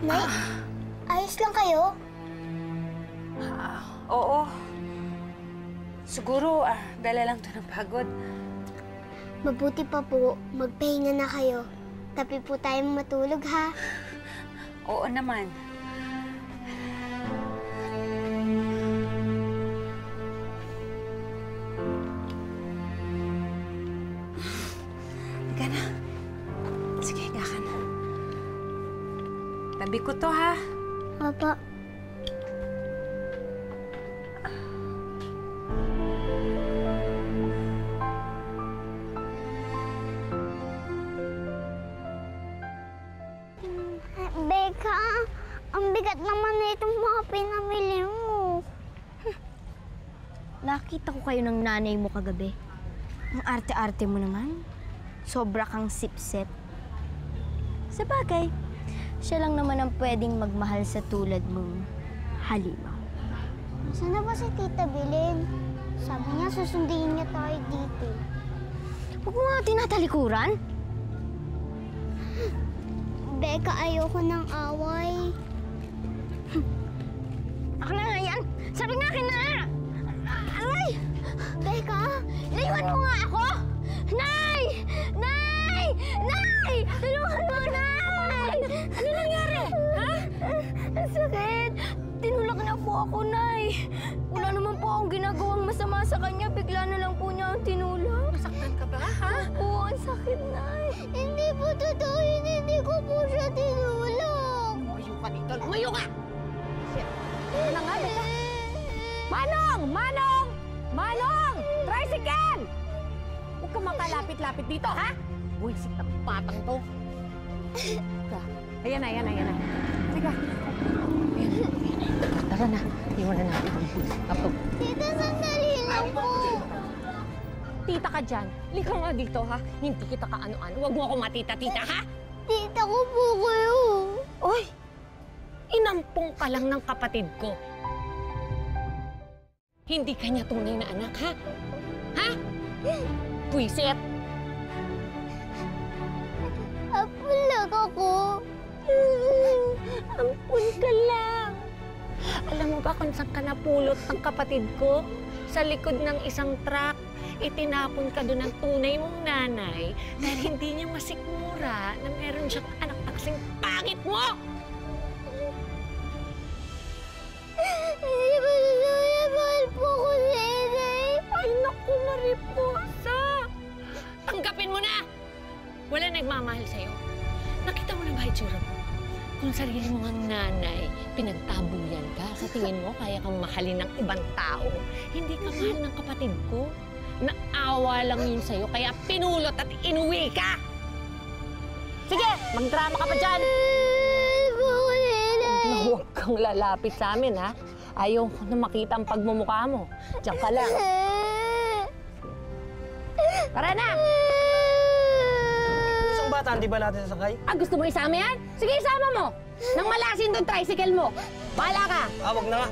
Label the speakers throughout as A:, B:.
A: Nay, ayos lang kayo?
B: Oo. Siguro, dala lang to ng pagod.
A: Mabuti pa po, magpahinga na kayo. Tapi po tayong matulog, ha?
B: Oo naman. Higa na. Sige, higa ka na. Tabi ko to, ha?
A: Opo. Becca, ang bigat naman na itong mga pinamili mo.
C: Nakita ko kayo ng nanay mo kagabi. Ang arte-arte mo naman. Sobra kang sip-sip. Sa bagay, siya lang naman ang pwedeng magmahal sa tulad mong Halima.
A: Saan na ba si Tita Belen? Sabi niya susunduin niya tayo dito.
C: Huwag mo nga tinatalikuran.
A: Becca, ayoko ng away.
C: Ako na nga yan! Sabi nga akin na! Aray!
A: Becca!
C: Layuan mo nga ako! Nay! Nay! Nay! Tulungan mo, Nay! Ano nangyari? Ha? Ang sakit! Tinulak na po ako, Nay. Wala naman po akong ginagawang masama sa kanya. Bigla na lang po niya ang tinulak.
B: Masaktan ka ba, ha?
C: Oo, ang sakit, Nay.
A: Hindi po totoo yun. Hindi ko po siya tinulak.
D: Lumayo ka dito! Lumayo ka! Ano na nga, Becca? Manong! Manong! Manong! Tricycle! Huwag ka makalapit-lapit dito, ha? Buisit ng batang to. Ayan na, ayan na, ayan na. Sige. Tara na. Iwan na natin ang buisit na to.
A: Tita, sandali lang po.
D: Tita ka dyan. Lika nga dito, ha? Hindi kita ka ano-ano. Huwag mo ako matita-tita, ha?
A: Tita ko po kayo.
D: Oy! Inampong ka lang ng kapatid ko. Hindi ka niya tunay na anak, ha? Ha? Buisit!
A: Apul lang ako.
D: Ampun ka lang. Alam mo ba kung saan ka napulot ng kapatid ko? Sa likod ng isang truck. Itinapon ka doon ng tunay mong nanay dahil hindi niya masikmura na meron siyang anak na kasing pangit mo!
A: Hindi ba totoo? Mahal po ko si Inay.
D: Ay, naku, Mariposa! Tanggapin mo na! Wala nagmamahal sa'yo. Nakita mo na ba itsura mo? Kung sarili mo ngang nanay, pinagtabuyan ka. Sa tingin mo, kaya kang mahalin ng ibang tao. Hindi ka mahal ng kapatid ko. Naawa lang yun sa'yo, kaya pinulot at inuwi ka! Sige, magdrama ka pa dyan! Huwag kang lalapit sa amin, ha? Ayaw ko na makita ang pagmumukha mo. Diyan ka lang. Tara na!
E: Isang bata, hindi ba natin sasakay?
D: Gusto mo isama yan? Sige, isama mo! Nang malasin doon tricycle mo. Bahala ka!
E: Wag na nga.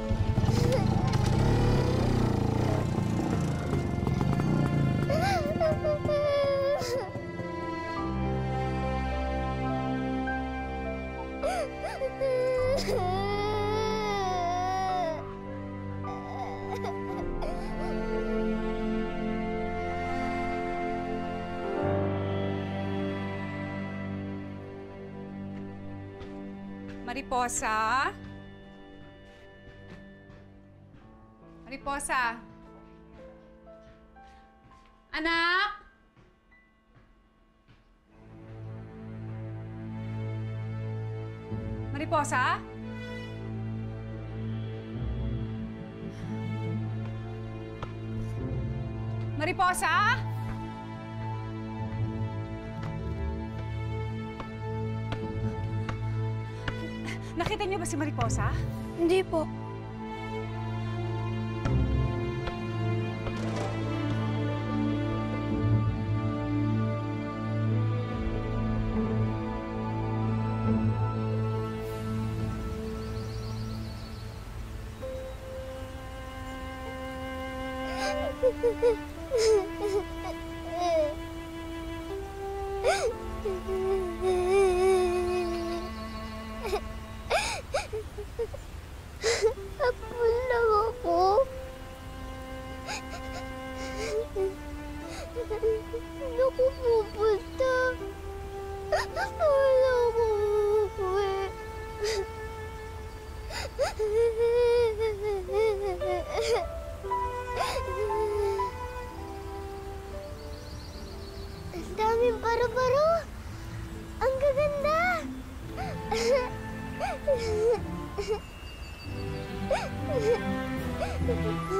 B: Mariposa? Mariposa? Anak? Mariposa? Mariposa? Nakita niyo ba si Mariposa?
C: Hindi po. Mariposa.